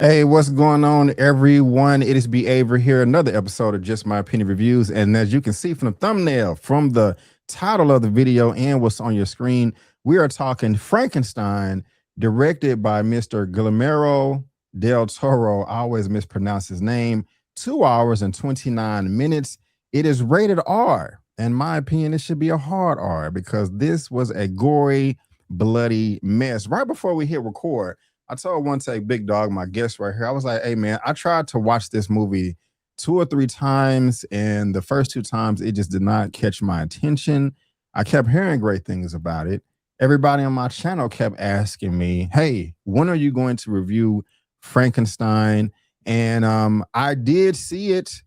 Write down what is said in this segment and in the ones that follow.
Hey, what's going on, everyone? It is B. Avery here, another episode of Just My Opinion Reviews. And as you can see from the thumbnail, from the title of the video, and what's on your screen, we are talking Frankenstein, directed by Mr. Guillermo del Toro. I always mispronounce his name. 2 hours and 29 minutes. It is rated R. In my opinion, it should be a hard R because this was a gory, bloody mess. Right before we hit record, I told one take Big Dog, my guest right here, I was like, hey man, I tried to watch this movie 2 or 3 times, and the first 2 times it just did not catch my attention. I kept hearing great things about it. Everybody on my channel kept asking me, hey, when are you going to review Frankenstein? And I did see it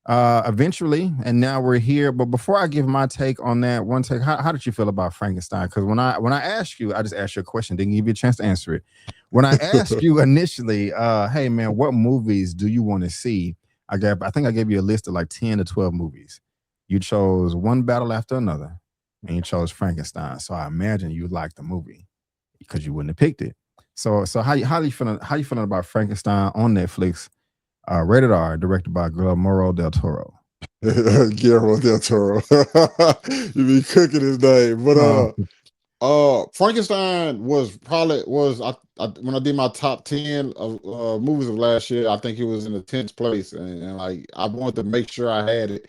eventually, and now we're here. But before I give my take on that, one take, how did you feel about Frankenstein? Because when I asked you, I just asked you a question, didn't give you a chance to answer it. When I asked you initially, hey man, what movies do you want to see? I think I gave you a list of like 10 to 12 movies. You chose one battle after another, and you chose Frankenstein. So I imagine you liked the movie because you wouldn't have picked it. So how you feeling? How you feeling about Frankenstein on Netflix? Rated R, directed by Guillermo del Toro. Guillermo del Toro. You be cooking his name, but Oh, Frankenstein was when I did my top 10 of movies of last year. I think it was in the 10th place, and like I wanted to make sure I had it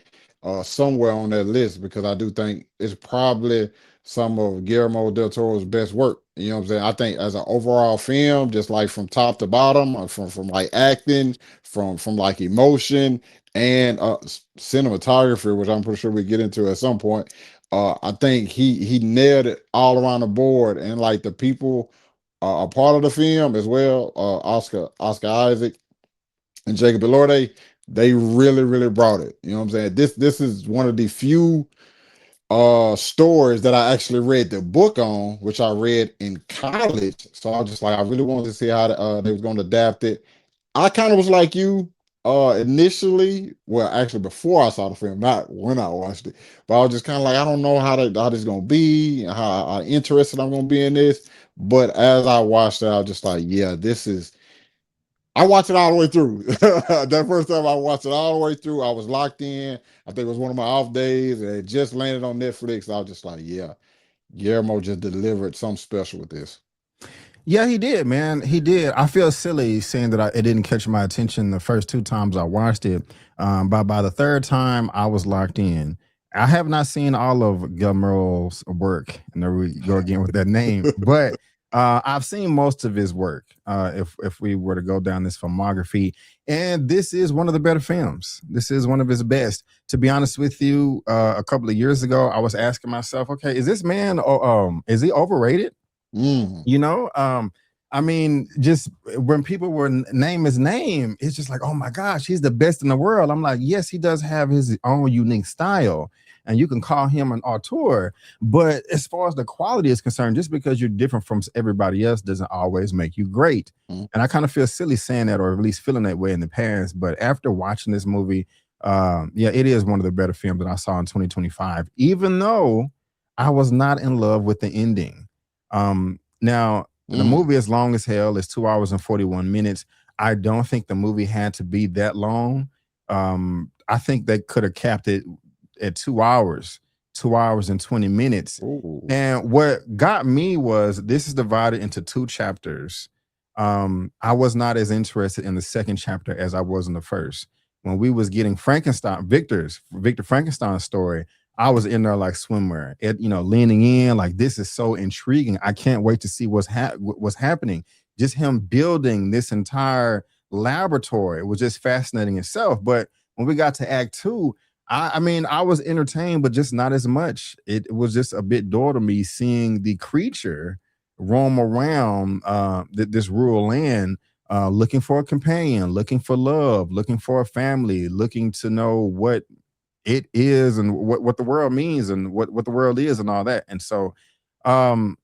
somewhere on that list because I do think it's probably some of Guillermo del Toro's best work. You know what I'm saying? I think as an overall film, just like from top to bottom, from like acting, from like emotion and cinematography, which I'm pretty sure we get into at some point. I think he nailed it all around the board, and like the people are part of the film as well. Oscar Isaac and Jacob Elordi, they really brought it. You know what I'm saying? This is one of the few stories that I actually read the book on, which I read in college. So I was just like, I really wanted to see how they was going to adapt it. I kind of was like you initially. Well, actually, before I saw the film, not when I watched it, but I was just kind of like, I don't know how this gonna be, how interested I'm gonna be in this. But as I watched it, I was just like, yeah, this is. I watched it all the way through. That first time I watched it all the way through, I was locked in. I think it was one of my off days, and it just landed on Netflix. I was just like, yeah, Guillermo just delivered something special with this. yeah, he did, man. He did. I feel silly saying that it didn't catch my attention the first 2 times I watched it. But by the third time, I was locked in. I have not seen all of Guillermo's work, and there we go again with that name. But I've seen most of his work. If we were to go down this filmography, and this is one of the better films. This is one of his best. To be honest with you, a couple of years ago, I was asking myself, okay, is this man? Is he overrated? Mm. You know, I mean, just when people were name his name, it's just like, oh my gosh, he's the best in the world. I'm like, yes, he does have his own unique style, and you can call him an auteur. But as far as the quality is concerned, just because you're different from everybody else doesn't always make you great. Mm. And I kind of feel silly saying that, or at least feeling that way in the past. But after watching this movie, yeah, it is one of the better films that I saw in 2025, even though I was not in love with the ending. Now, the Mm. movie is long as hell. It's 2 hours and 41 minutes. I don't think the movie had to be that long. I think they could have capped it at 2 hours, 2 hours and 20 minutes. Ooh. And what got me was this is divided into two chapters. I was not as interested in the second chapter as I was in the first. When we was getting Victor Frankenstein's story, I was in there like swimwear, leaning in like this is so intriguing. I can't wait to see what's happening. Just him building this entire laboratory was just fascinating itself. But when we got to Act Two, I mean, I was entertained, but just not as much. It was just a bit dull to me seeing the creature roam around this rural land, looking for a companion, looking for love, looking for a family, looking to know what it is and what the world means and what the world is and all that. And so um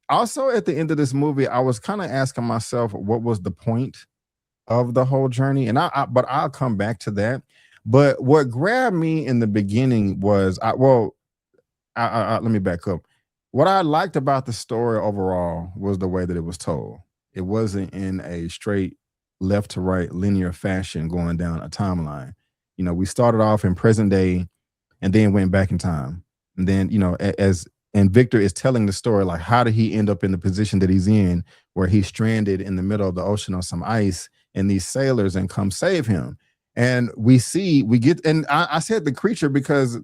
also at the end of this movie, I was kind of asking myself what was the point of the whole journey. And but I'll come back to that. But what grabbed me in the beginning was let me back up. What I liked about the story overall was the way that it was told. It wasn't in a straight left to right linear fashion going down a timeline. We started off in present day and then went back in time. And then, as and Victor is telling the story, like, how did he end up in the position that he's in, where he's stranded in the middle of the ocean on some ice, and these sailors and come save him. And I said the creature because,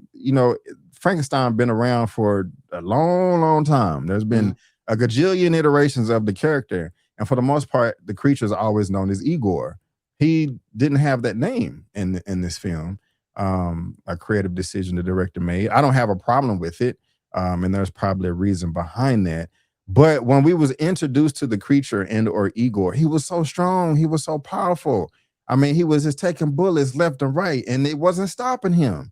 Frankenstein been around for a long, long time. There's been a gajillion iterations of the character. And for the most part, the creature is always known as Igor. He didn't have that name in this film. A creative decision the director made. I don't have a problem with it, and there's probably a reason behind that. But when we was introduced to the creature and or Igor, he was so strong, he was so powerful. I mean, he was just taking bullets left and right, and it wasn't stopping him.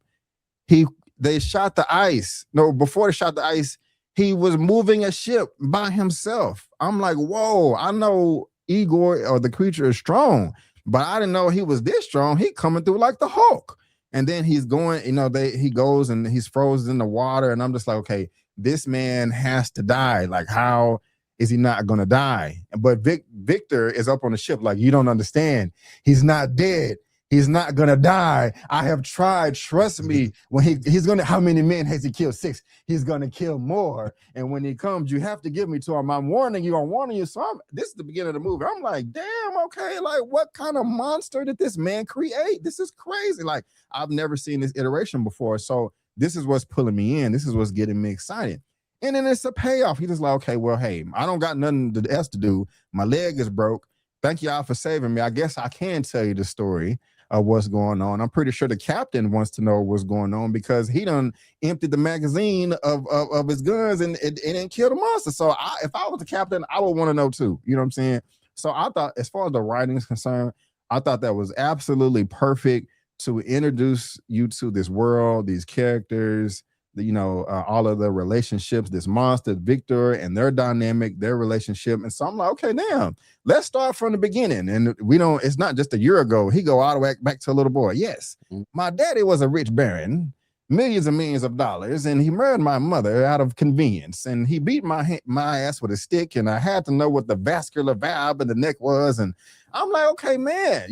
He they shot the ice. No, before they shot the ice, he was moving a ship by himself. I'm like, whoa, I know Igor or the creature is strong, but I didn't know he was this strong. He coming through like the Hulk. And then he's going, he goes and he's frozen in the water. And I'm just like, okay, this man has to die. Like, how is he not going to die? But Victor is up on the ship. Like, you don't understand. He's not dead. He's not gonna die. I have tried. Trust me. When he's gonna, how many men has he killed? 6. He's gonna kill more. And when he comes, you have to give me to him. I'm warning you. I'm warning you. So this is the beginning of the movie. I'm like, damn. Okay. Like, what kind of monster did this man create? This is crazy. Like, I've never seen this iteration before. So this is what's pulling me in. This is what's getting me excited. And then it's a payoff. He's just like, okay, well, hey, I don't got nothing else to do. My leg is broke. Thank y'all for saving me. I guess I can tell you the story of what's going on. I'm pretty sure the captain wants to know what's going on because he done emptied the magazine of his guns and didn't kill the monster. So if I was the captain, I would want to know too. You know what I'm saying? So I thought, as far as the writing is concerned, I thought that was absolutely perfect to introduce you to this world, these characters, all of the relationships, this monster, Victor, and their dynamic, their relationship. And so I'm like, okay, damn, let's start from the beginning. And it's not just a year ago. He go all the way back to a little boy. Yes, my daddy was a rich baron, millions and millions of dollars, and he murdered my mother out of convenience. And he beat my ass with a stick, and I had to know what the vascular valve in the neck was. And I'm like, okay, man,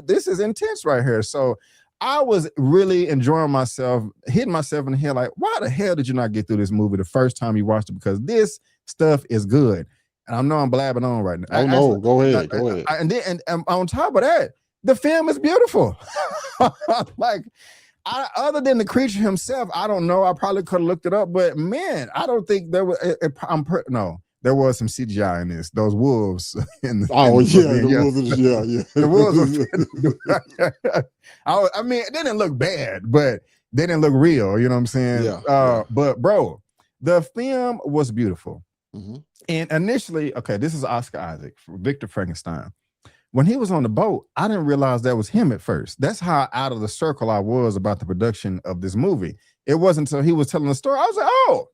this is intense right here. So I was really enjoying myself, hitting myself in the head like, why the hell did you not get through this movie the first time you watched it? Because this stuff is good. And I know I'm blabbing on right now. Oh, no, go ahead. And on top of that, the film is beautiful. Like, other than the creature himself, I don't know. I probably could have looked it up, but man, I don't think there was, no. There was some CGI in this. Those wolves. The wolves. Yeah. The wolves. I mean, they didn't look bad, but they didn't look real. You know what I'm saying? Yeah. But bro, the film was beautiful. And initially, okay, this is Oscar Isaac, Victor Frankenstein. When he was on the boat, I didn't realize that was him at first. That's how out of the circle I was about the production of this movie. It wasn't until he was telling the story. I was like, oh,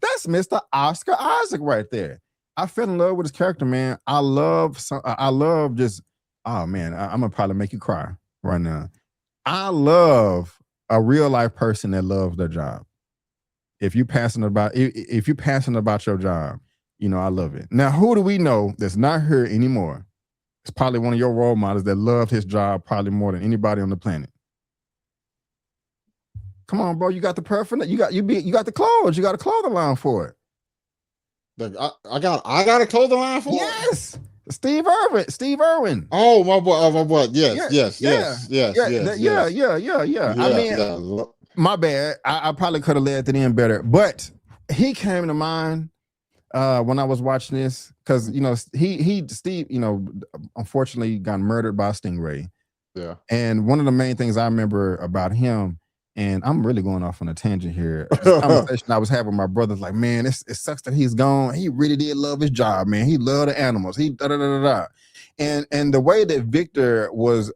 that's Mr. Oscar Isaac right there. I fell in love with his character, man. I love just, oh man, I'm gonna probably make you cry right now. I love a real life person that loves their job. If you're passionate about your job, I love it. Now, who do we know that's not here anymore? It's probably one of your role models that loved his job probably more than anybody on the planet. Come on, bro. You got the perfect. You got the clothes. You got a clothing line for it. I got a clothing line for it. Yes, Steve Irwin. Oh, my boy. Yes. I mean, my bad. I probably could have led it in better, but he came to mind when I was watching this because Steve, unfortunately got murdered by a stingray. Yeah. And one of the main things I remember about him. And I'm really going off on a tangent here. This conversation I was having with my brothers, like, man, it sucks that he's gone. He really did love his job, man. He loved the animals. He And the way that Victor was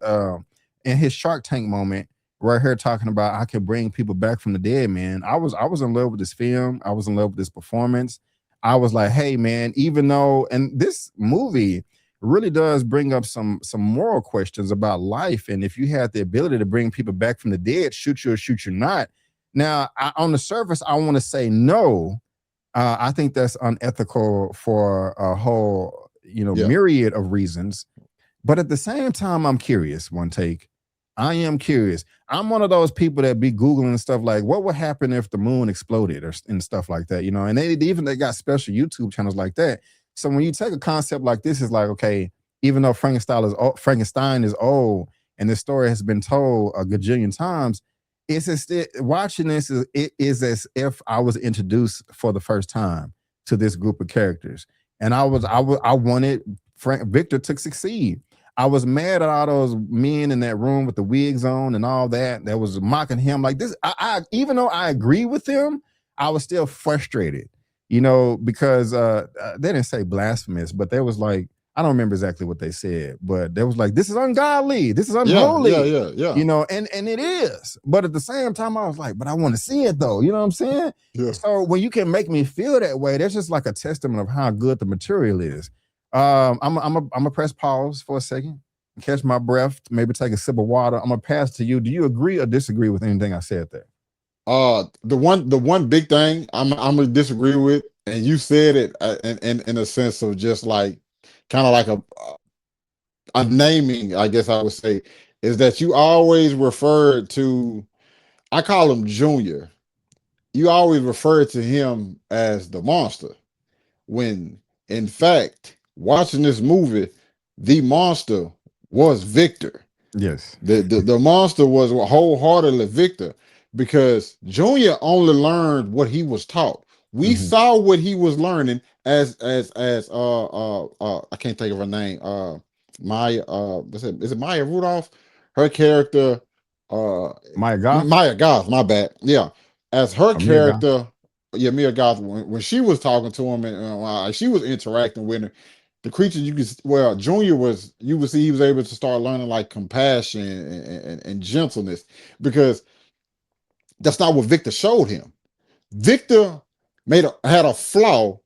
in his Shark Tank moment, right here talking about I could bring people back from the dead, man. I was in love with this film. I was in love with this performance. I was like, hey, man, even though, and this movie really does bring up some moral questions about life. And if you had the ability to bring people back from the dead, shoot you or shoot you not. Now, on the surface, I want to say no. I think that's unethical for a whole, myriad of reasons. But at the same time, I'm curious. One take, I am curious. I'm one of those people that be googling stuff like, what would happen if the moon exploded and stuff like that, you know? And they got special YouTube channels like that. So when you take a concept like this, it's like, okay, even though Frankenstein is old and this story has been told a gajillion times, it's just watching this it is as if I was introduced for the first time to this group of characters, and I wanted Victor to succeed. I was mad at all those men in that room with the wigs on and all that was mocking him like this. Even though I agree with them, I was still frustrated, you know, because they didn't say blasphemous, but they was like, I don't remember exactly what they said, but they was like, this is ungodly, this is Yeah, yeah, unholy, yeah, yeah, you know, and it is. But at the same time, I was like, but I want to see it though, you know what I'm saying? yeah. So when you can make me feel that way, that's just like a testament of how good the material is. I'm gonna press pause for a second, catch my breath, maybe take a sip of water. I'm gonna pass to you. Do you agree or disagree with anything I said there? The one big thing I'm gonna disagree with, and you said it in a sense of just like kind of like a naming, I guess I would say, is that you always referred to. I call him Junior. You always refer to him as the monster, when in fact, watching this movie, the monster was Victor. Yes. The monster was wholeheartedly Victor, because Junior only learned what he was taught. We Mm-hmm. saw what he was learning as I can't think of her name. Maya is it Maya Rudolph? Her character Maya Goth? Maya Goth, my bad. Yeah. As her Mia Goth? character, yeah, Mia Goth, when she was talking to him and she was interacting with him, the creature you could, well, Junior was, you would see he was able to start learning like compassion and gentleness, because that's not what Victor showed him. Victor had a flaw,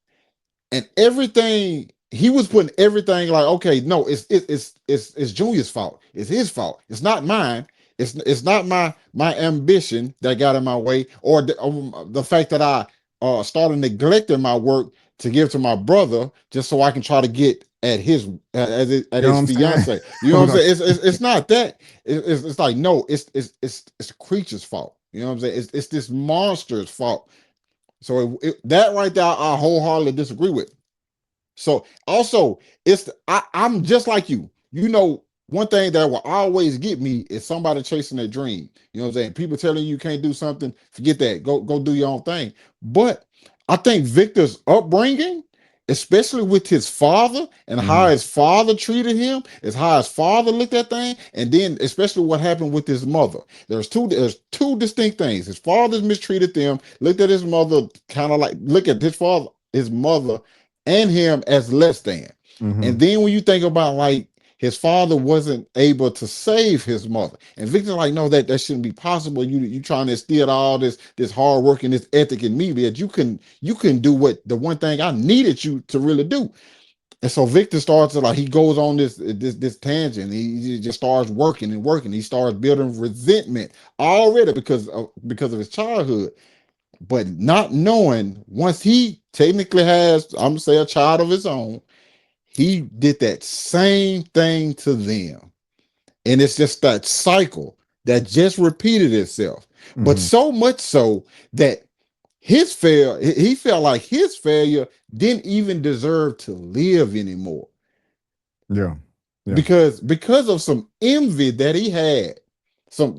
and everything he was putting everything like, okay, no, it's Junior's fault. It's his fault. It's not mine. It's not my ambition that got in my way, or the fact that I started neglecting my work to give to my brother just so I can try to get at his at You know what his I'm saying? fiance. You know what We're I'm gonna saying? It's not that. It's like, no, it's the creature's fault. You know what I'm saying? It's this monster's fault. So that right there, I wholeheartedly disagree with. So also, I'm just like you. You know, one thing that will always get me is somebody chasing their dream. You know what I'm saying? People telling you can't do something, forget that. Go do your own thing. But I think Victor's upbringing, especially with his father and how Mhm. his father treated him, is how his father looked at things, and then especially what happened with his mother. There's two distinct things. His father mistreated them, looked at his mother kind of like, look at his father, his mother and him as less than. And Mhm. then when you think about like his father wasn't able to save his mother, and Victor's like, no, that shouldn't be possible. You trying to instill all this hard work and this ethic in me, that you can do what the one thing I needed you to really do. And so Victor starts to like, he goes on this tangent. He just starts working and working. He starts building resentment already because of his childhood, but not knowing once he technically has, I'm gonna say, a child of his own, he did that same thing to them. And it's just that cycle that just repeated itself. But Mhm. so much so that he felt like his failure didn't even deserve to live anymore, Yeah. Yeah. because of some envy that he had, some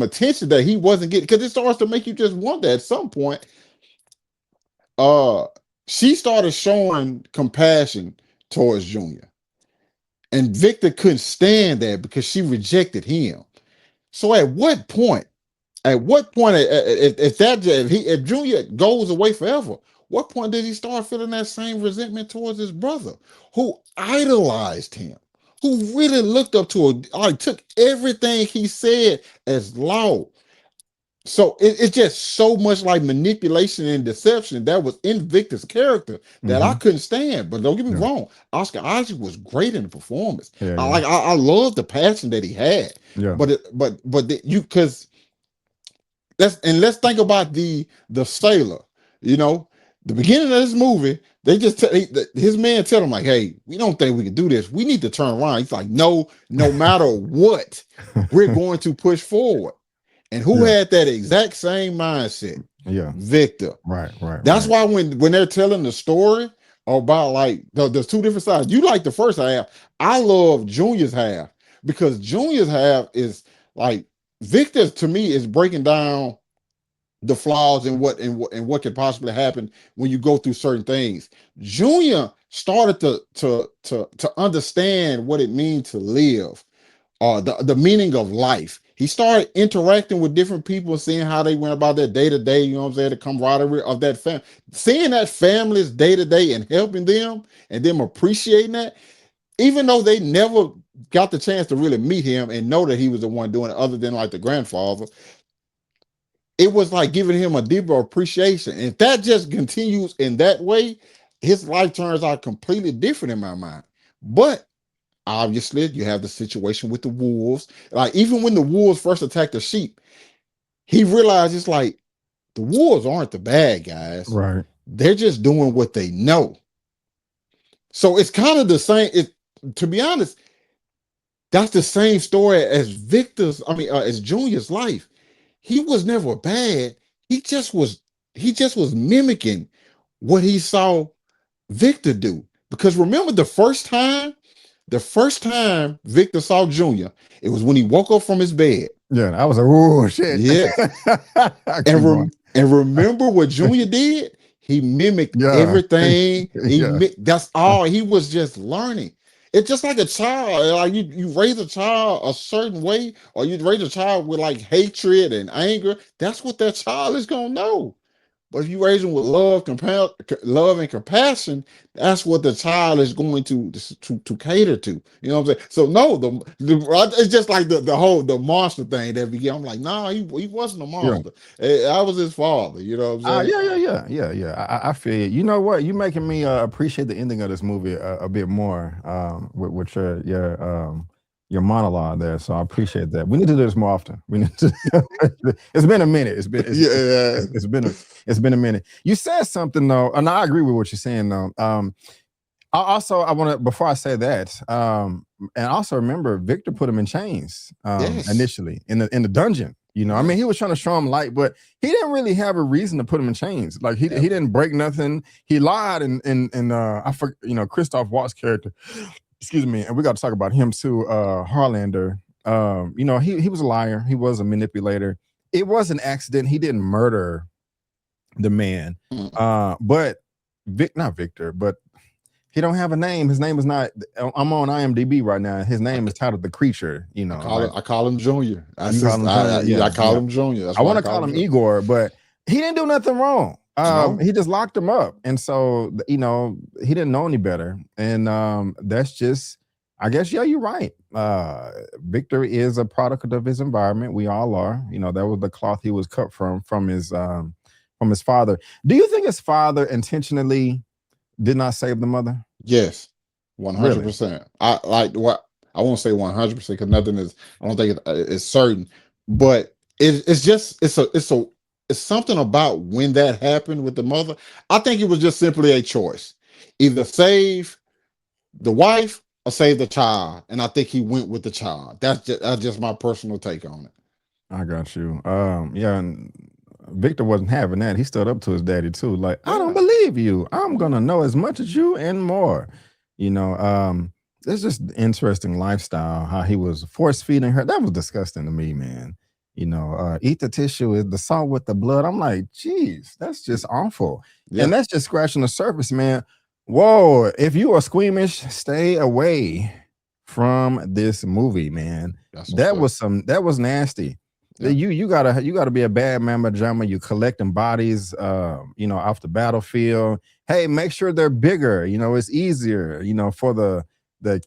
attention that he wasn't getting, because it starts to make you just wonder at some point. uh she started showing compassion towards Junior, and Victor couldn't stand that because she rejected him. So at what point if Junior goes away forever, what point did he start feeling that same resentment towards his brother, who idolized him, who really looked up to him, like took everything he said as law? So it's just so much like manipulation and deception that was in Victor's character that I Mhm. couldn't stand. But don't get me Yeah. wrong, Oscar Isaac was great in the performance. Yeah. I Yeah. like I love the passion that he had. Yeah. You, because let's think about the sailor. You know, The beginning of this movie, they just his man tell him like, "Hey, we don't think we can do this. We need to turn around." He's like, "No, no matter what, we're going to push forward." And who Yeah. had that exact same mindset? Yeah. Victor. Right. Right. That's Right. why when they're telling the story about like there's two different sides. You like the first half. I love Junior's half because Junior's half is like Victor to me is breaking down the flaws and what could possibly happen when you go through certain things. Junior started to understand what it means to live, the meaning of life. He started interacting with different people, seeing how they went about their day to day. You know what I'm saying? The camaraderie of that family, seeing that family's day to day and helping them, and them appreciating that, even though they never got the chance to really meet him and know that he was the one doing it, other than like the grandfather. It was like giving him a deeper appreciation. And if that just continues in that way, his life turns out completely different in my mind. But obviously, you have the situation with the wolves. Like, even when the wolves first attacked the sheep, he realized it's like the wolves aren't the bad guys. Right. They're just doing what they know. So it's kind of the same. To be honest, that's the same story as as Junior's life. He was never bad. He just was he just was mimicking what he saw Victor do. Because remember the first time Victor saw Junior, it was when he woke up from his bed. Yeah. I was like, oh shit. Yes. Keep going. And remember what Junior did? He mimicked Yeah. everything. Yeah. That's all he was just learning. It's just like a child. Like you raise a child a certain way, or you raise a child with like hatred and anger. That's what that child is gonna know. But if you raise them with love and compassion, that's what the child is going to cater to. You know what I'm saying? So no, it's just like the monster thing that began. I'm like, nah, he wasn't a Yeah. monster. I was his father. You know what I'm saying? Yeah. I feel you. You know what? You making me appreciate the ending of this movie a bit more with your monologue there. So I appreciate that. We need to do this more often. We need to. It's been a minute. Yeah, It's been a minute. You said something though, and I agree with what you're saying though. I want to before I say that, and also remember Victor put him in chains yes, initially in the dungeon. You know, I mean, he yes. was trying to show him light, but he didn't really have a reason to put him in chains. Like he Yep. didn't break nothing. He lied, and I forget, Christoph Waltz character. Excuse me, and we got to talk about him too. Harlander. He was a liar. He was a manipulator. It was an accident. He didn't murder the man. Mm. But not Victor, but he don't have a name. His name is not. I'm on IMDb right now. His I, name is titled The Creature. You know, like I call him Junior. That's you call just him Junior. I Yeah, call yeah. him Junior. That's I why want I to call call him him Junior. Igor, but he didn't do nothing wrong. No. He just locked him up, and so he didn't know any better, and that's just. I guess you're right. Victor is a product of his environment. We all are. You know, that was the cloth he was cut from his father. Do you think his father intentionally did not save the mother? Yes, one hundred Really? percent. I like what I won't say 100% because nothing is. I don't think it's certain, but it's just it's something about when that happened with the mother. I think it was just simply a choice, either save the wife or save the child, and I think he went with the child. That's just my personal take on it. I got you. Yeah, and Victor wasn't having that. He stood up to his daddy too. Like, I don't Yeah, believe you. I'm yeah, gonna know as much as you and more. You know, it's just interesting lifestyle. How he was force feeding her. That was disgusting to me, man. Eat the tissue, the salt with the blood. I'm like, geez, that's just awful. And yeah. that's just scratching the surface, man. Whoa, if you are squeamish, stay away from this movie, man. That's what's That up. was nasty. Yeah, You gotta be a bad mamma jamma. You collecting bodies, off the battlefield. Hey, make sure they're bigger. It's easier. For the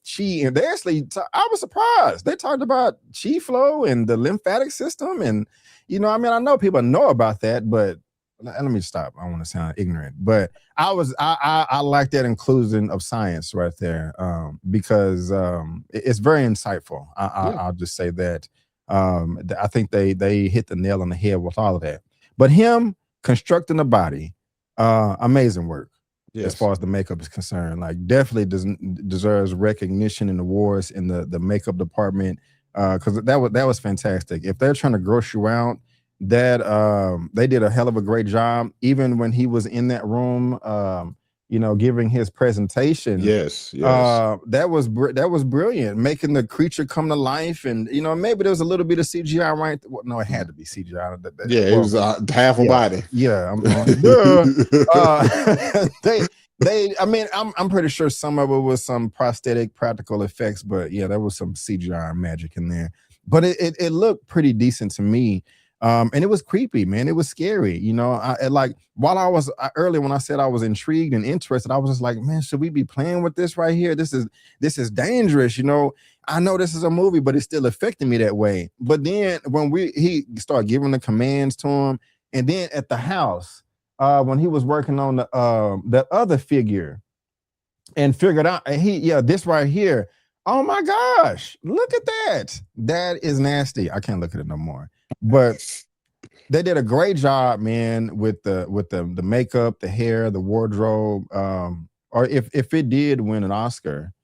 chi. And I was surprised. They talked about chi flow and the lymphatic system, and I know people know about that, but let me stop. I want to sound ignorant, but I like that inclusion of science right there, because it's very insightful. yeah, I'll just say that. I think they hit the nail on the head with all of that. But him constructing a body, Amazing work as Yes. far as the makeup is concerned. Like definitely deserves recognition and awards in the makeup department. Because that was fantastic. If they're trying to gross you out, that they did a hell of a great job. Even when he was in that room, giving his presentation, Yes. Yes. that was brilliant, making the creature come to life. And maybe there was a little bit of CGI, right? Well, no, it had Mm. to be CGI. Yeah, it Well, was half a yeah, body. yeah. Duh. They I mean, I'm pretty sure some of it was some prosthetic practical effects, but yeah, there was some CGI magic in there. But it looked pretty decent to me. And it was creepy, man. It was scary. Like while earlier when I said I was intrigued and interested, I was just like, man, should we be playing with this right here? This is dangerous. I know this is a movie, but it's still affecting me that way. But then when he started giving the commands to him, and then at the house, when he was working on the other figure and figured out this right here. Oh my gosh, look at that. That is nasty. I can't look at it no more. But they did a great job, man, with the makeup, the hair, the wardrobe. Or if it did win an Oscar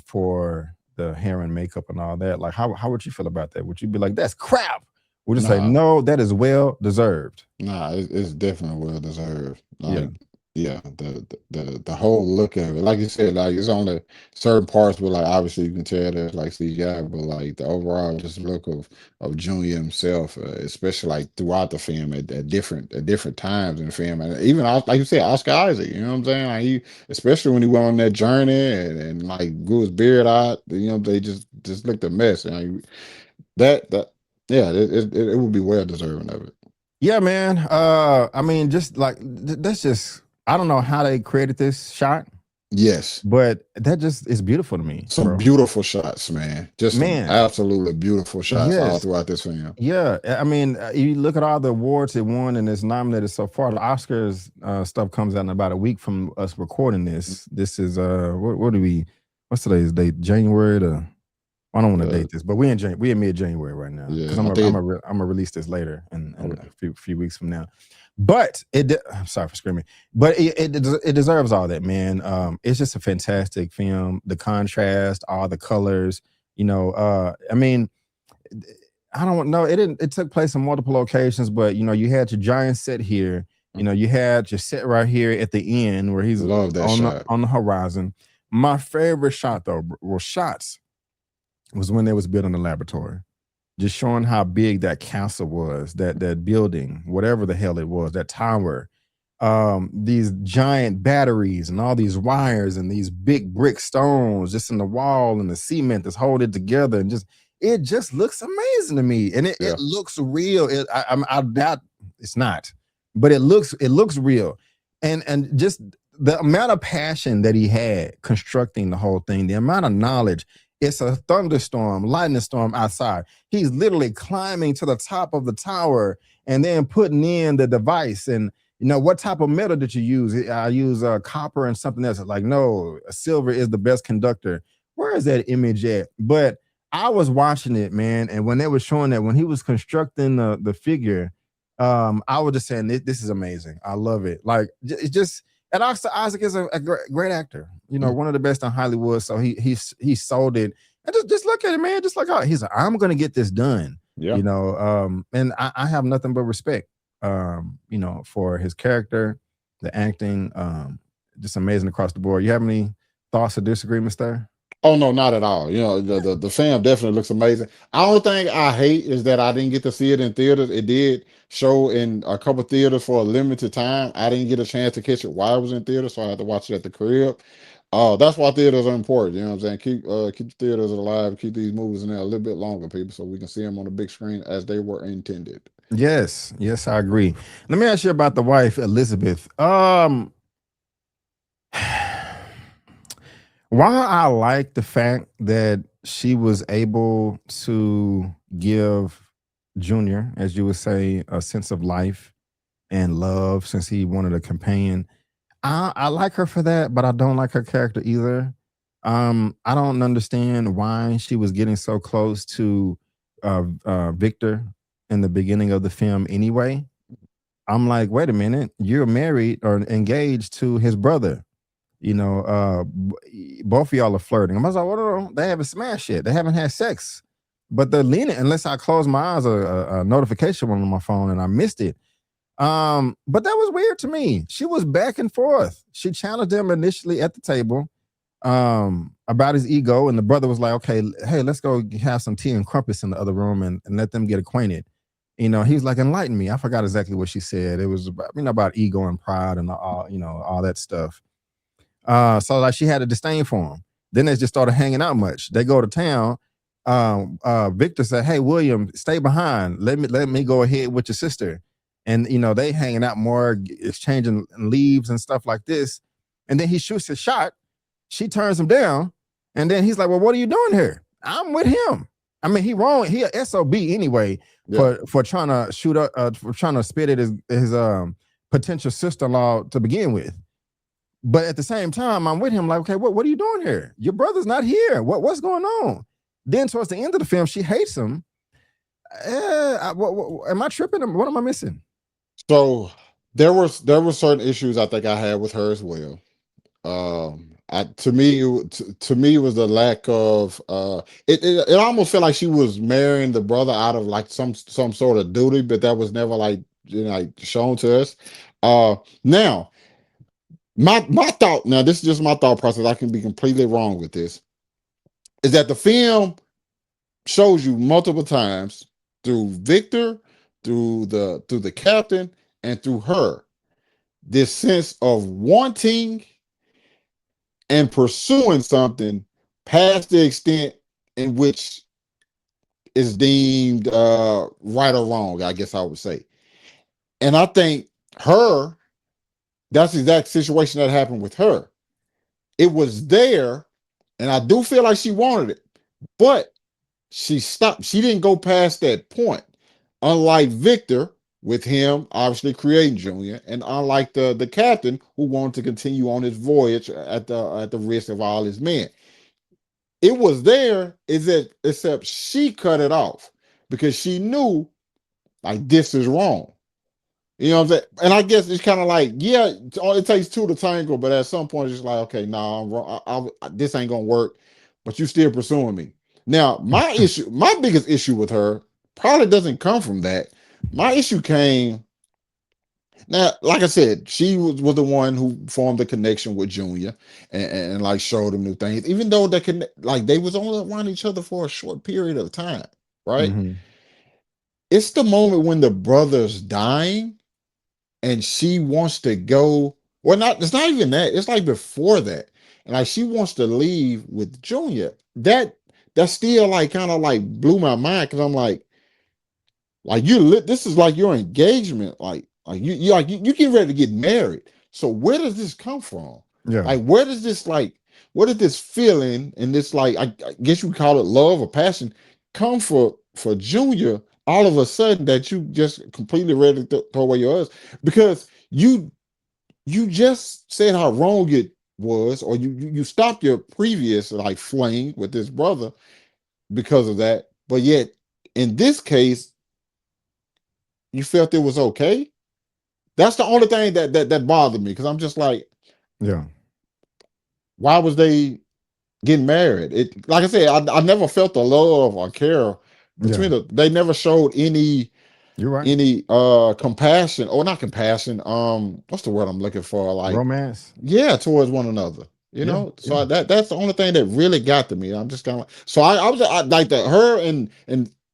for the hair and makeup and all that, like how would you feel about that? Would you be like, that's crap? Would you say Nah, no, that is well deserved? nah, it's definitely well deserved. Yeah. Like, yeah, the whole look of it, like you said, like it's only certain parts where, like, obviously you can tell there's like CGI, but like the overall just look of Junior himself, especially like throughout the film at different times in the film, and even like you said, Oscar Isaac, you know what I'm saying? Like especially when he went on that journey and like grew his beard out, they just looked a mess, and like, that yeah, it would be well deserving of it. Yeah, man. I mean, just like that's just I don't know how they created this shot, Yes. but that just is beautiful to me, Some bro. beautiful shots, man. Just some Man, absolutely beautiful shots all yes. throughout this film. Yeah, I mean, you look at all the awards it won and it's nominated so far. The Oscars stuff comes out in about a week from us recording this. This is what do we? What's today's date? January the I don't want to Uh, date this, but we in mid January right now because yeah, I'm I a, I'm think a I'm gonna release this later in okay. a few weeks from now. But I'm sorry for screaming, but it deserves all that, man. It's just a fantastic film. The contrast, all the colors, I mean, I don't know. It didn't. It took place on multiple locations, but you had your giant set here. You had your set right here at the end where he's Love that on the shot. on the horizon. My favorite shot though, well, shots was when they was building the laboratory, just showing how big that castle was, that building, whatever the hell it was, that tower, these giant batteries and all these wires and these big brick stones just in the wall and the cement that's holding it together, and it just looks amazing to me, and it Yeah. looks real. I doubt it's not, but it looks real, and just the amount of passion that he had constructing the whole thing, the amount of knowledge. It's a thunderstorm, lightning storm outside. He's literally climbing to the top of the tower and then putting in the device. And what type of metal did you use? I use copper and something else. Like, no, silver is the best conductor. Where is that image at? But I was watching it, man, and when they were showing that, when he was constructing the figure, I was just saying, this is amazing. I love it. Like, it's just, and Oscar Isaac is a great actor. Mm. One of the best in Hollywood. So he sold it. And just look at it, man. Just like, oh, he's like, I'm gonna get this done. Yeah. And I have nothing but respect, for his character, the acting, just amazing across the board. You have any thoughts or disagreements there? Oh no, not at all. The film definitely looks amazing. Only thing I hate is that I didn't get to see it in theaters. It did show in a couple theaters for a limited time. I didn't get a chance to catch it while I was in theater, so I had to watch it at the crib. That's why theaters are important. You know what I'm saying? Keep the theaters alive, keep these movies in there a little bit longer, people, so we can see them on the big screen as they were intended. Yes, yes, I agree. Let me ask you about the wife, Elizabeth. While I like the fact that she was able to give Junior, as you would say, a sense of life and love since he wanted a companion, I like her for that, but I don't like her character either. I don't understand why she was getting so close to Victor in the beginning of the film anyway. I'm like, wait a minute, you're married or engaged to his brother. Both of y'all are flirting. I was like, well, they haven't smashed yet. They haven't had sex, but they're leaning. Unless I close my eyes, a notification went on my phone and I missed it. But that was weird to me. She was back and forth. She challenged him initially at the table, about his ego, and the brother was like, okay, hey, let's go have some tea and crumpets in the other room and let them get acquainted. He was like, enlighten me. I forgot exactly what she said. It was about, about ego and pride and all, all that stuff. So like she had a disdain for him. Then they just started hanging out much. They go to town. Victor said, hey, William, stay behind. Let me go ahead with your sister. And they hanging out more, exchanging leaves and stuff like this. And then he shoots his shot. She turns him down. And then he's like, well, what are you doing here? I'm with him. I mean, he wrong. He a SOB anyway for trying to shoot up, for trying to spit at his potential sister-in-law to begin with. But at the same time, I'm with him like, okay, what are you doing here? Your brother's not here. What's going on? Then towards the end of the film, she hates him. Am I tripping? What am I missing? So there were certain issues I think I had with her as well. To me, it was the lack of it almost felt like she was marrying the brother out of like some sort of duty, but that was never like like shown to us. Now my thought, now this is just my thought process, I can be completely wrong with this, is that the film shows you multiple times through Victor, through the captain, and through her, this sense of wanting and pursuing something past the extent in which is deemed right or wrong, I guess I would say. And I think her, that's the exact situation that happened with her. It was there, and I do feel like she wanted it, but she stopped. She didn't go past that point. Unlike Victor, with him obviously creating Junior, and unlike the captain who wanted to continue on his voyage at the risk of all his men. It was there, is it? Except she cut it off because she knew like this is wrong. You know what I'm saying? And I guess it's kind of like, yeah, it takes two to tango, but at some point it's just like, okay, no, nah, I'm wrong. This ain't gonna work, but you still pursuing me. Now, my biggest issue with her probably doesn't come from that. My issue came now, like I said, she was the one who formed the connection with Junior and like showed him new things, even though like they was only around each other for a short period of time, right? Mm-hmm. It's the moment when the brother's dying and she wants to go. Well, it's not even that. It's like before that. And like she wants to leave with Junior. That still like kind of like blew my mind because I'm like you lit. This is like your engagement. Like you get ready to get married. So where does this come from? Yeah. Like where did this feeling and this like I guess you would call it love or passion come for Junior all of a sudden that you just completely ready to throw away yours because you just said how wrong it was, or you stopped your previous like fling with this brother because of that, but yet in this case you felt it was okay. That's the only thing that bothered me because I'm just like, Yeah. why was they getting married? It like I said, I never felt the love or care Yeah. between they never showed You're right. any compassion or not compassion. What's the word I'm looking for? Like, Romance. yeah, towards one another. You Yeah. know, so Yeah. that's the only thing that really got to me. I'm just kind of so I like the her and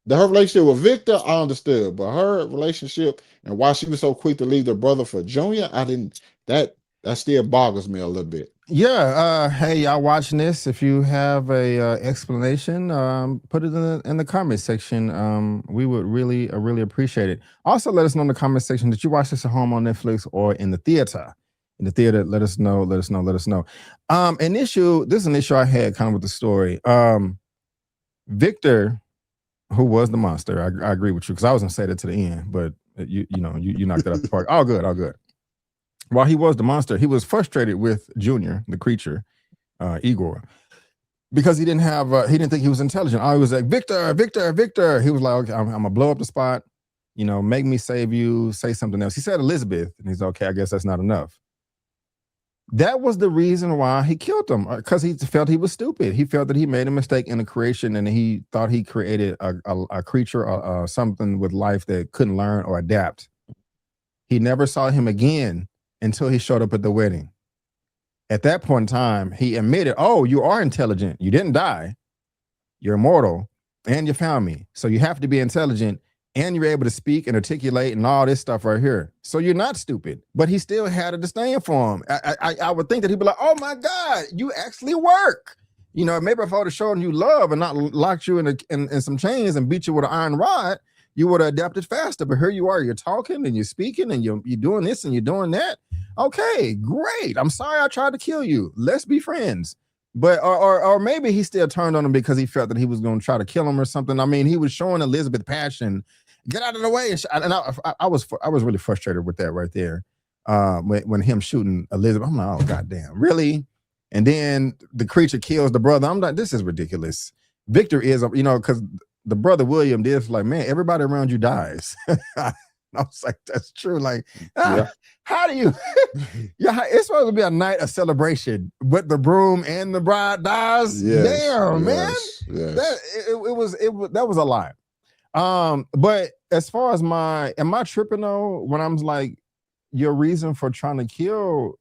her relationship with Victor, I understood, but her relationship and why she was so quick to leave her brother for Junior, I didn't. That still boggles me a little bit. Yeah. Hey, y'all watching this? If you have a explanation, put it in the comment section. We would really appreciate it. Also, let us know in the comment section that you watch this at home on Netflix or in the theater. In the theater, let us know. Let us know. Let us know. This is an issue I had kind of with the story. Victor, who was the monster, I agree with you because I was gonna say that to the end, but you knocked it out the park. All good, all good. While he was the monster, he was frustrated with Junior, the creature, Igor, because he didn't think he was intelligent. Oh, he was like, Victor, Victor, Victor. He was like, okay, I'm gonna blow up the spot. make me save you, say something else. He said Elizabeth, and he's okay. I guess that's not enough. That was the reason why he killed him, because he felt he was stupid. He felt that he made a mistake in the creation, and he thought he created a creature, something with life that couldn't learn or adapt. He never saw him again until he showed up at the wedding. At that point in time, he admitted, oh, you are intelligent. You didn't die. You're immortal, and you found me. So you have to be intelligent, and you're able to speak and articulate and all this stuff right here. So you're not stupid. But he still had a disdain for him. I would think that he'd be like, oh my God, you actually work. Maybe if I would have shown you love and not locked you in some chains and beat you with an iron rod, you would have adapted faster. But here you are, you're talking and you're speaking and you're doing this and you're doing that. Okay, great. I'm sorry I tried to kill you. Let's be friends. But or maybe he still turned on him because he felt that he was going to try to kill him or something. I mean, he was showing Elizabeth passion. Get out of the way. And I was really frustrated with that right there. When him shooting Elizabeth, I'm like, oh goddamn, really? And then the creature kills the brother. I'm like, this is ridiculous. Victor is, because the brother William did like, man, everybody around you dies. I was like, that's true. Like, how do you? Yeah, it's supposed to be a night of celebration, but the broom and the bride dies. Yes, Damn, yes, man, yes. that was a lie. But as far as am I tripping though when I'm like, your reason for trying to kill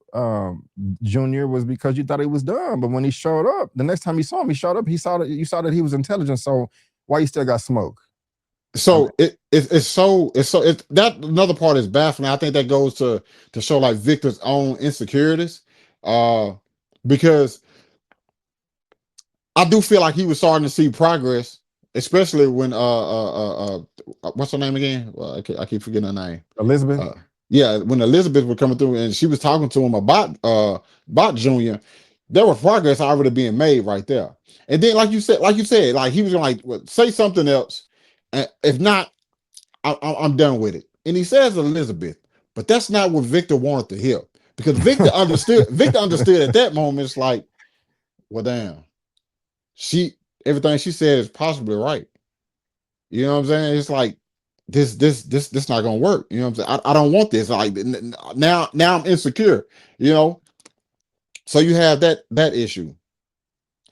Junior was because you thought he was dumb, but when he showed up, the next time you saw him, he showed up. You saw that he was intelligent. So why you still got smoke? So that another part is baffling. I think that goes to show like Victor's own insecurities, because I do feel like he was starting to see progress, especially when what's her name again? Well, I keep forgetting her name. Elizabeth. Yeah, when Elizabeth was coming through and she was talking to him about Junior, there was progress already being made right there. And then, like you said, like he was gonna say something else, and if not, I'm done with it. And he says Elizabeth, but that's not what Victor wanted to hear, because Victor understood. Victor understood at that moment. It's like, well, damn, everything she said is possibly right. You know what I'm saying? It's like this not gonna work. You know what I'm saying? I don't want this. Like now I'm insecure. You know. So you have that issue,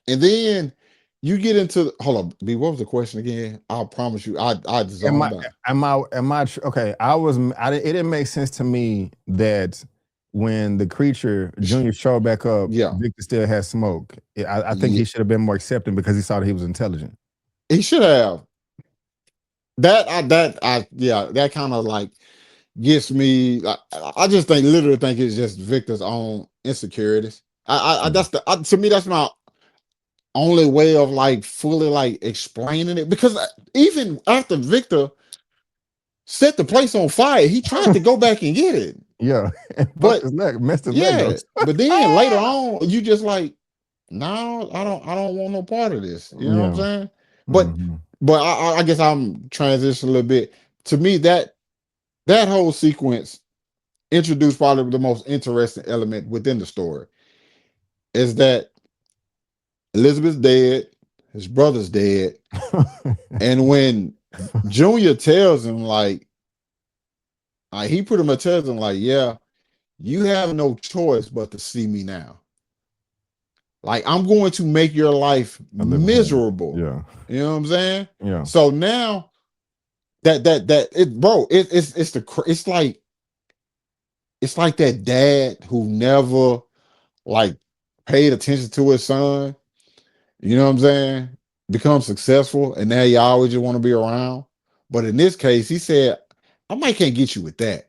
and then you get into hold on, B. What was the question again? I promise you, I zoned out. Okay? It didn't make sense to me that when the creature Junior showed back up, Yeah, Victor still had smoke. I think yeah. he should have been more accepting because he saw that he was intelligent. He should have. That kind of like gets me. I just literally think it's just Victor's own insecurities. That's to me that's my only way of like fully like explaining it, because even after Victor set the place on fire, he tried to go back and get it, Yeah, and fucked but his leg, messed his leg up. yeah, but then later on you just like, no, I don't want no part of this. You know what I'm Yeah. saying? But Mhm. I guess I'm transitioning a little bit. To me, that whole sequence introduced probably the most interesting element within the story, is that Elizabeth's dead, his brother's dead, and when Junior tells him he pretty much tells him like, yeah, you have no choice but to see me now. Like, I'm going to make your life A living hell. miserable. Yeah. You know what I'm saying? Yeah. So now that it, bro, it's like that dad who never like paid attention to his son. You know what I'm saying? Become successful, and now you always just want to be around. But in this case, he said, I might can't get you with that,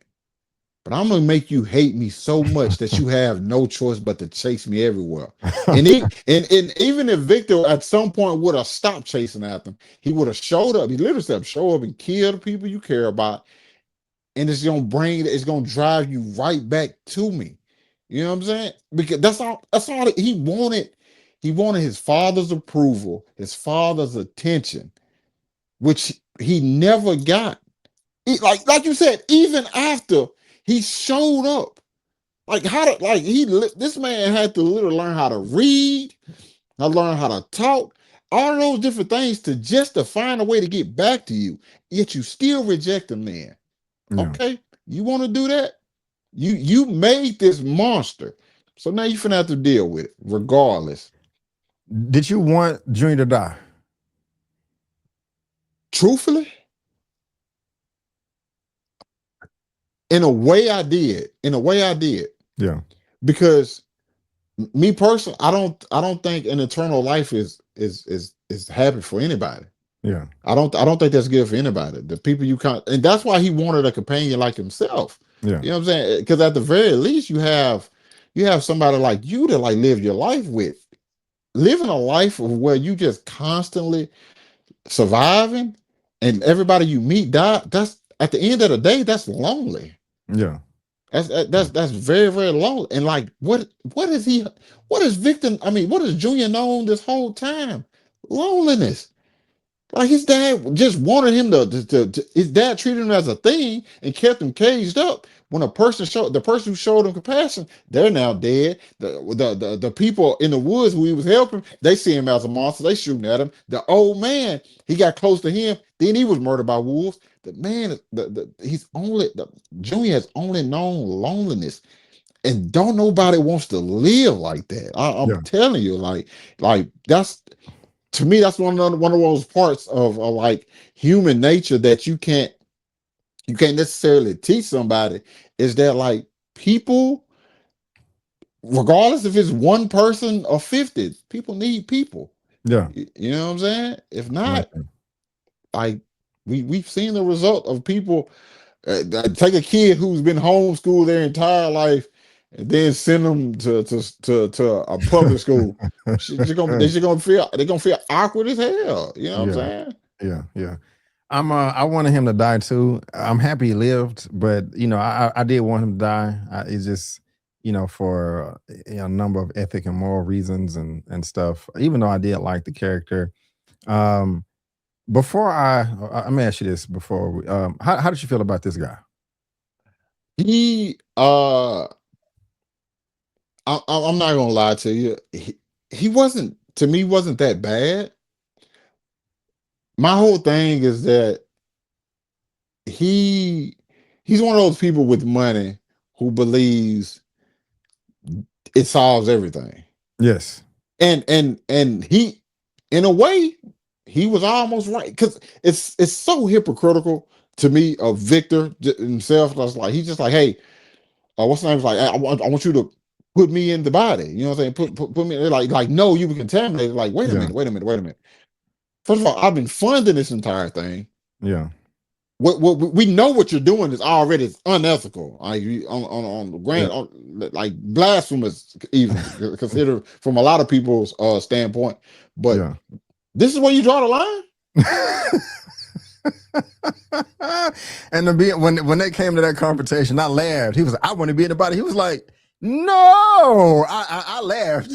but I'm gonna make you hate me so much that you have no choice but to chase me everywhere. And even if Victor at some point would have stopped chasing after him, he would have showed up. He literally said, show up and kill the people you care about, and it's gonna drive you right back to me. You know what I'm saying? Because that's all he wanted. He wanted his father's approval, his father's attention, which he never got. Like you said, even after he showed up, like how to like he this man had to literally learn how to read, how to learn how to talk. all of those different things to just to find a way to get back to you, yet you still reject the man. Yeah. Okay, you want to do that? You made this monster, so now you finna have to deal with it, regardless. Did you want Junior to die? Truthfully, in a way, I did. In a way, I did Yeah. because me personally, I don't think an eternal life is happy for anybody. Yeah. I don't think that's good for anybody. The people you can't, and that's why he wanted a companion like himself. Yeah. You know what I'm saying? Because at the very least, you have somebody like you to like live your life with. Living a life of where you just constantly surviving and everybody you meet die. That's at the end of the day, that's lonely. Yeah. That's very very lonely. And like, what is he? What is Victor? I mean, what is Junior known this whole time? Loneliness. Like his dad just wanted him his dad treated him as a thing and kept him caged up. When the person who showed him compassion, they're now dead. The people in the woods who he was helping, they see him as a monster. They shooting at him. The old man, he got close to him, then he was murdered by wolves. The man, he's only the Junior has only known loneliness, and don't nobody wants to live like that. I'm Yeah. telling you, like that's to me, that's one of those parts of like human nature that you can't necessarily teach somebody is that like people, regardless if it's one person or 50, people need people. Yeah. You know what I'm saying? If I like not, that. like we've seen the result of people take a kid who's been homeschooled their entire life and then send them to a public school. They're gonna feel awkward as hell. You know what I'm Yeah. saying? Yeah. Yeah. I wanted him to die too. I'm happy he lived, but I did want him to die. It's just for a number of ethic and moral reasons and stuff. Even though I did like the character. Um, before let me ask you this before how did you feel about this guy? He I'm not gonna lie to you. He wasn't to me wasn't that bad. My whole thing is that he he's one of those people with money who believes it solves everything. Yes. And he, in a way, he was almost right because it's so hypocritical to me of Victor himself. I was like, he's just like, hey, what's the name? It's like, I want you to put me in the body. You know what I'm saying? Put me like no, you were contaminated. Like, wait a Yeah. minute, wait a minute, wait a minute. First of all, I've been funding this entire thing. Yeah. What we know what you're doing is already unethical. Like on the Yeah. grand, like blasphemous, even considered from a lot of people's standpoint. But Yeah. this is where you draw the line. And when they came to that confrontation, I laughed. He was like, I want to be in the body. He was like, no. I laughed.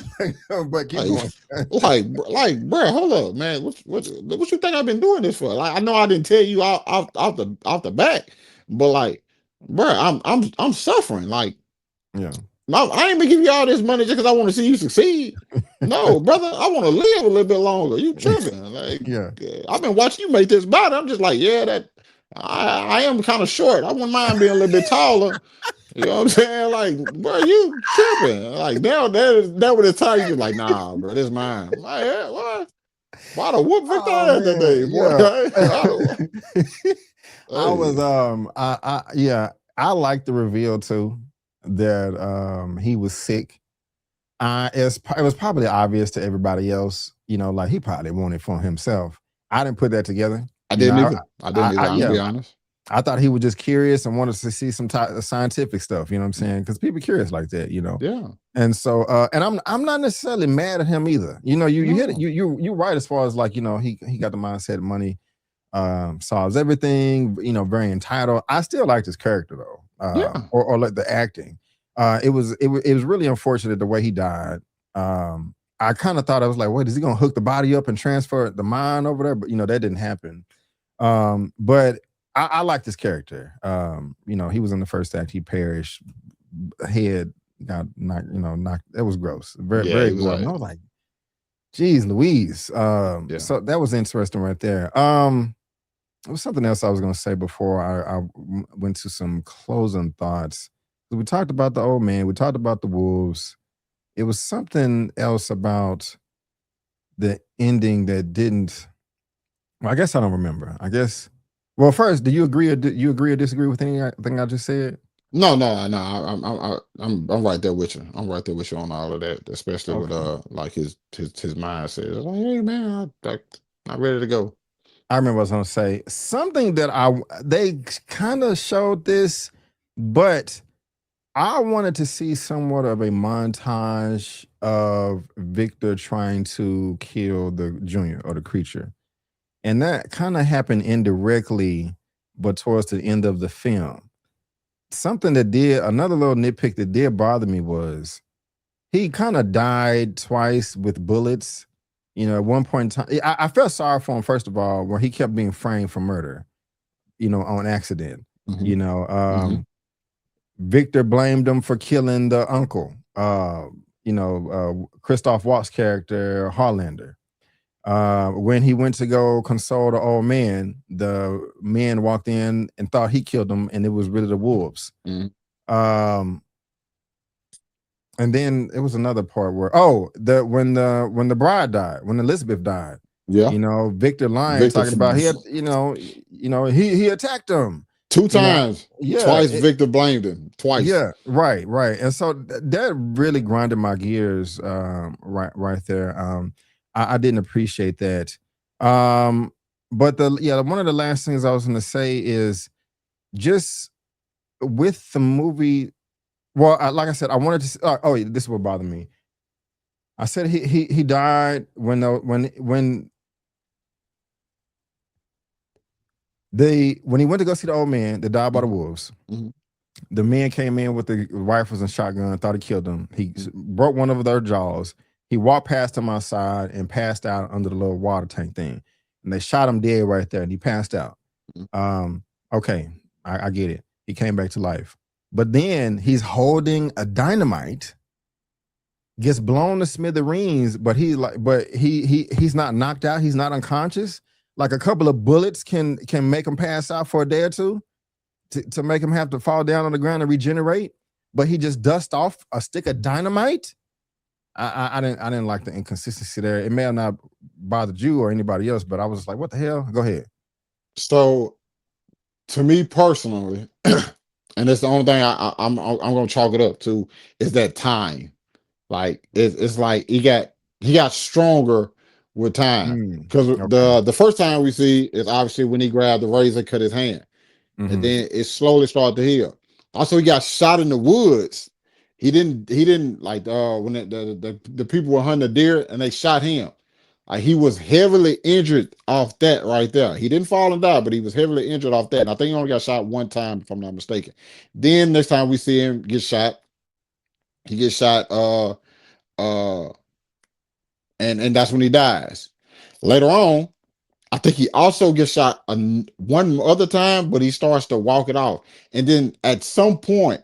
But keep Like, going. bro, hold up, man. What you think I've been doing this for? Like, I know I didn't tell you out the back, but like, bro, I'm suffering. Like, Yeah. I ain't been giving you all this money just because I want to see you succeed. No, brother, I want to live a little bit longer. You tripping? Like, Yeah. I've been watching you make this body. I'm just like, yeah, that I am kind of short. I wouldn't mind being a little bit taller. You know what I'm saying? Like, bro, you tripping? Like now that was the time you just like, nah, bro, this mine. I'm like, yeah, what? Why the whoop Victor Oh ass that man. day, boy? Yeah. I was Hey, I yeah, I like the reveal too that he was sick. It was probably obvious to everybody else, like he probably wanted for himself. I didn't put that together. I You know, didn't either. I didn't either. I'm gonna yeah, be honest. I thought he was just curious and wanted to see some scientific stuff. You know what I'm saying? Because people are curious like that. Yeah, And so, and I'm not necessarily mad at him either. You hit it. no, You right as far as like he got the mindset of money solves everything. Very entitled. I still like his character though, yeah, or like the acting. It was really unfortunate the way he died. I kind of thought I was like, wait, is he gonna hook the body up and transfer the mind over there? But that didn't happen. But I like this character. He was in the first act. He perished. Head got knocked. Knocked. It was gross. Very yeah. very He was gory. And like, I was like, Jeez Louise. Yeah. So that was interesting right there. There was something else I was going to say before went to some closing thoughts. We talked about the old man. We talked about the wolves. It was something else about the ending that didn't. Well, I guess I don't remember. I guess. Well, first, do you agree or disagree with anything I just said? No, no, no. I'm right there with you. I'm right there with you on all of that, especially with Okay. like his mindset. It's like, hey man, I'm ready to go. I remember what I was going to say something that they kind of showed this, but I wanted to see somewhat of a montage of Victor trying to kill the junior or the creature. And that kind of happened indirectly, but towards the end of the film. Something that did, another little nitpick that did bother me was he kind of died twice with bullets. You know, at one point in time, I felt sorry for him, first of all, where he kept being framed for murder, you know, on accident. Hmm. You know, Hmm. Victor blamed him for killing the uncle. Christoph Waltz's character Harlander. When he went to go console the old man, the men walked in and thought he killed him, and it was really the wolves. Hmm. Um, and then it was another part where when the bride died, when Elizabeth died, Yeah. you know, Victor lying Victor talking about he had, he attacked him, two you know, times, yeah, twice. Victor blamed him twice. yeah, right, right. And so that really grinded my gears, right there. I didn't appreciate that. But one of the last things I was going to say is just with the movie. Well, like I said, I wanted to. Yeah, this is what bothered me. I said he died when he went to go see the old man that died by the Hmm. wolves. Hmm. The men came in with the rifles and shotgun, thought he killed them. He broke one of their jaws. He walked past them outside and passed out under the little water tank thing. And they shot him dead right there, and he passed out. Um, okay, I get it. He came back to life. But then he's holding a dynamite, gets blown to smithereens, but he's not knocked out. He's not unconscious. Like a couple of bullets can make him pass out for a day or two to make him have to fall down on the ground and regenerate, but he just dust off a stick of dynamite. I didn't like the inconsistency there. It may have not bothered you or anybody else, but I was like, what the hell? Go ahead. So to me personally, and it's the only thing I'm gonna chalk it up to is that time. Like it's like he got stronger with time. Because Okay. the first time we see is obviously when he grabbed the razor, cut his hand, and Mm-hmm. then it slowly started to heal. Also, he got shot in the woods. He didn't like when the people were hunting a deer and they shot him. Like he was heavily injured off that right there. He didn't fall and die, but he was heavily injured off that. And I think he only got shot one time, if I'm not mistaken. Then next time we see him get shot, he gets shot. Uh, and that's when he dies. Later on, I think he also gets shot one other time, but he starts to walk it off. And then at some point,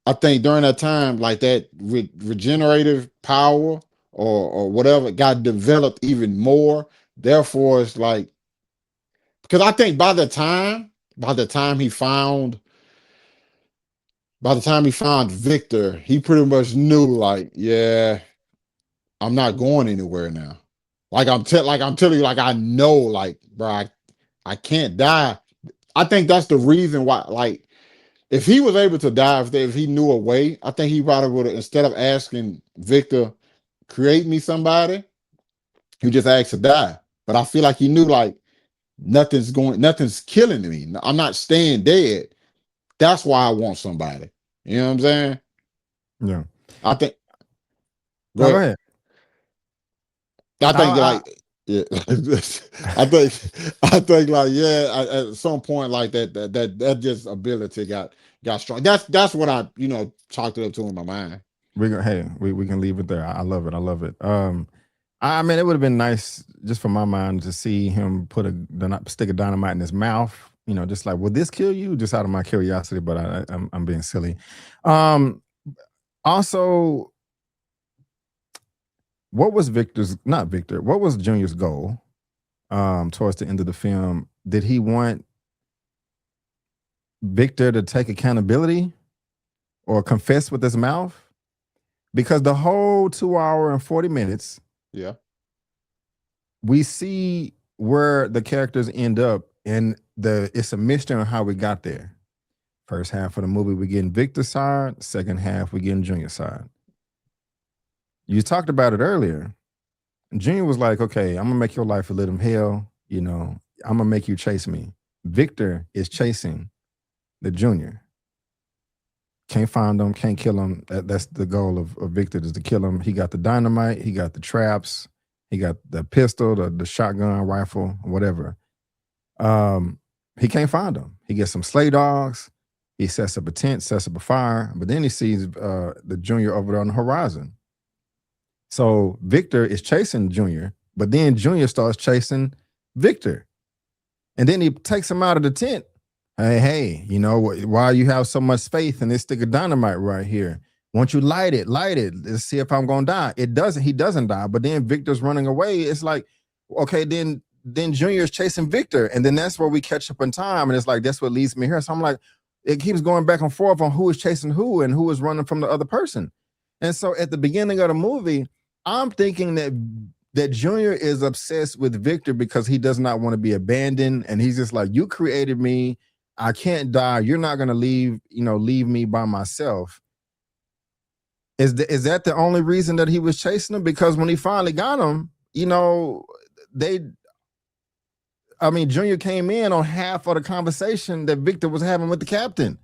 I think during that time, like that regenerative power or whatever got developed even more. Therefore, it's like because I think by the time he found Victor, he pretty much knew like, yeah, I'm not going anywhere now. Like I'm telling you, like I know, like, bro, I can't die. I think that's the reason why, like, if he was able to die, if he knew a way, I think he probably would have, instead of asking Victor, create me somebody, he just asked to die. But I feel like he knew like nothing's killing me. I'm not staying dead. That's why I want somebody. You know what I'm saying? Yeah. I think go No, go ahead. ahead. I think I, like yeah, I think like yeah, at some point like that just ability got strong. That's what I chalked it up to in my mind. we can leave it there. I love it. I love it. I mean, it would have been nice just for my mind to see him put a stick of dynamite in his mouth. You know, just like, would this kill you? Just out of my curiosity, but I'm being silly. Um, Also, what was what was Junior's goal towards the end of the film? Did he want Victor to take accountability or confess with his mouth? Because the whole 2 hour and 40 minutes, Yeah. we see where the characters end up, and it's a mystery on how we got there. First half of the movie, we getting Victor's side. Second half, we getting Junior's side. You talked about it earlier. Junior was like, okay, I'm gonna make your life a little hell. I'm gonna make you chase me. Victor is chasing the Junior. Can't find him, can't kill him. That's the goal of Victor, is to kill him. He got the dynamite, he got the traps, he got the pistol, the shotgun, rifle, whatever. He can't find him. He gets some sleigh dogs. He sets up a tent, sets up a fire, but then he sees the Junior over there on the horizon. So Victor is chasing Junior, but then Junior starts chasing Victor. And then he takes him out of the tent. Hey, why you have so much faith in this stick of dynamite right here? Won't you light it? Let's see if I'm gonna die. He doesn't die, but then Victor's running away. It's like, okay, then Junior's chasing Victor, and then that's where we catch up in time. And it's like, that's what leads me here. So I'm like, it keeps going back and forth on who is chasing who and who is running from the other person. And so at the beginning of the movie, I'm thinking that Junior is obsessed with Victor because he does not want to be abandoned. And he's just like, you created me. I can't die. You're not going to leave me by myself. Is that the only reason that he was chasing him? Because when he finally got him, Junior came in on half of the conversation that Victor was having with the captain.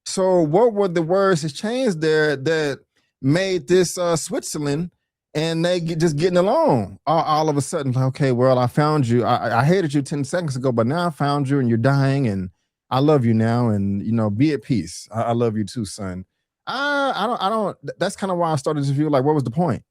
So what were the words exchanged there that made this Switzerland, and they just getting along all of a sudden? Okay, well, I found you. I hated you 10 seconds ago, but now I found you and you're dying, and I love you now, and be at peace. I love you too, son. I don't. That's kind of why I started to feel like, what was the point?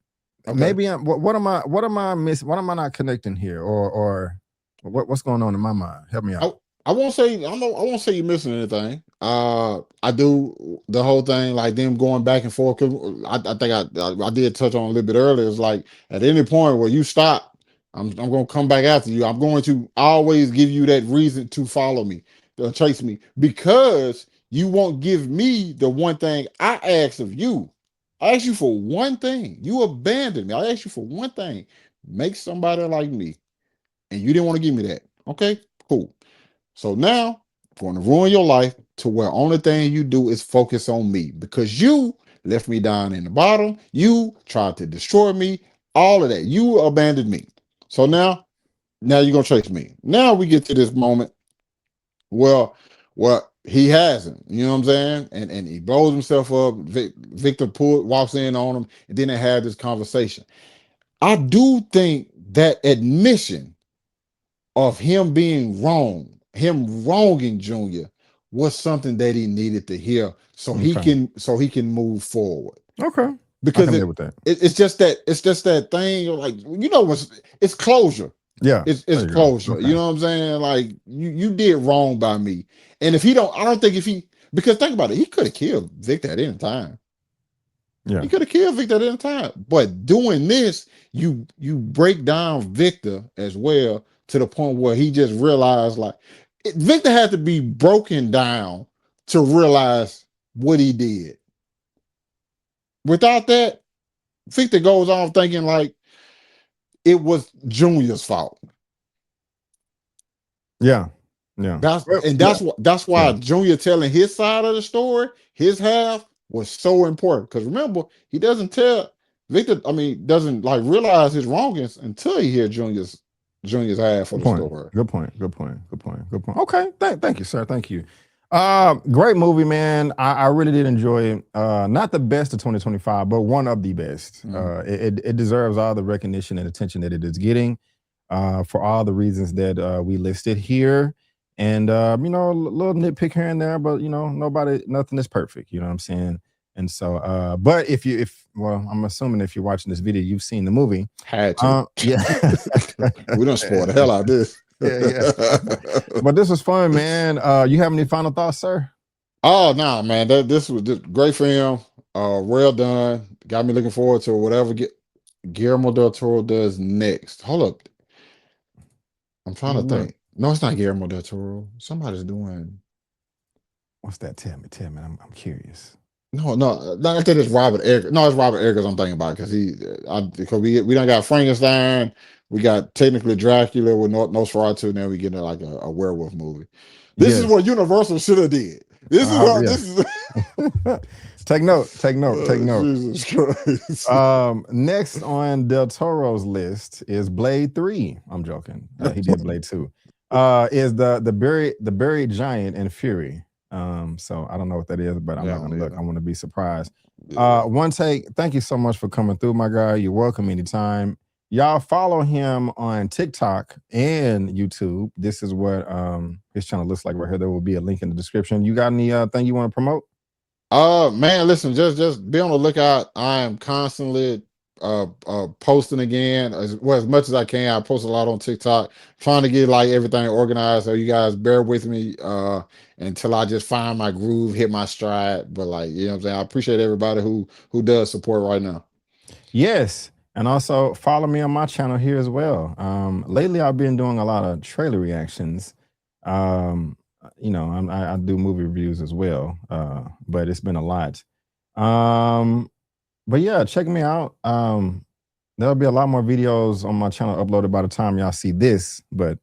Okay. Maybe what am I missing? What am I not connecting here, or what's going on in my mind? Help me out. I won't say I won't say you're missing anything. I do the whole thing, like them going back and forth. I think I did touch on a little bit earlier. It's like at any point where you stop, I'm going to come back after you. I'm going to always give you that reason to follow me, to chase me, because you won't give me the one thing I asked of you. I asked you for one thing. You abandoned me. I asked you for one thing. Make somebody like me. And you didn't want to give me that. Okay, cool. So now I'm going to ruin your life to where only thing you do is focus on me, because you left me down in the bottom. You tried to destroy me. All of that. You abandoned me. So now you're going to chase me. Now we get to this moment. Well, he hasn't, you know what I'm saying? And he blows himself up. Victor walks in on him, and then they have this conversation. I do think that admission of him being wrong, him wronging Junior, was something that he needed to hear so he can move forward. Okay. Because it's just that thing, like, it's closure. Yeah. It's closure. Okay. You know what I'm saying? Like, you did wrong by me. And because think about it, he could have killed Victor at any time. Yeah. He could have killed Victor at any time. But doing this, you break down Victor as well, to the point where he just realized, like, Victor had to be broken down to realize what he did. Without that, Victor goes on thinking like it was Junior's fault. Yeah. Yeah. That's why Junior telling his side of the story, his half, was so important. Because remember, he doesn't tell Victor, doesn't like realize his wrongness until he hears Junior's half of the story. Good point. Okay. Thank you, sir. Thank you. Great movie, man. I really did enjoy it. Not the best of 2025, but one of the best. Mm-hmm. It deserves all the recognition and attention that it is getting, for all the reasons that we listed here. And a little nitpick here and there, but nothing is perfect. You know what I'm saying? And so, but I'm assuming if you're watching this video, you've seen the movie. Had to. Yeah. We don't spoil the hell out of this. Yeah. But this was fun, man. You have any final thoughts, sir? Oh, no, man. This was just great film. Well done. Got me looking forward to whatever Guillermo del Toro does next. Hold up. I'm trying to Look, think. No, it's not Guillermo del Toro. Somebody's doing. what's that? Tell me. Tell me. I'm curious. No, I think it's Robert Eggers. No, it's Robert Eggers. I'm thinking about because because we done got Frankenstein. We got technically Dracula with Nosferatu, and then we get like a werewolf movie. This is Yes. what Universal should have did. This is what Yeah. this is. Take note. Take note. Take Oh, note. Jesus Christ. Next on Del Toro's list is Blade 3. I'm joking. He did Blade 2. Is the buried giant in Fury. So I don't know what that is, but I'm Yeah, not I don't gonna look. I either. want to be surprised. Yeah. One take. Thank you so much for coming through, my guy. You're welcome anytime. Y'all follow him on TikTok and YouTube. This is what his channel looks like right here. There will be a link in the description. You got any thing you want to promote? Man, listen, just be on the lookout. I am constantly posting again as much as I can. I post a lot on TikTok, trying to get like everything organized. So you guys bear with me until I just find my groove, hit my stride. But like, you know what I'm saying? I appreciate everybody who does support right now. Yes. And also follow me on my channel here as well. Lately I've been doing a lot of trailer reactions. I do movie reviews as well, but it's been a lot. Um, but yeah, check me out. There'll be a lot more videos on my channel uploaded by the time y'all see this, but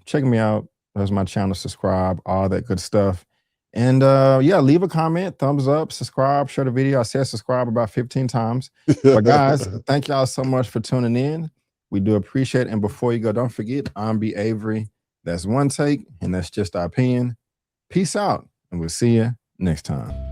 check me out. There's my channel, subscribe, all that good stuff. And yeah, leave a comment, thumbs up, subscribe, share the video. I said subscribe about 15 times. But guys, thank y'all so much for tuning in. We do appreciate it. And before you go, don't forget, I'm B. Avery. That's one take, and that's just our opinion. Peace out, and we'll see you next time.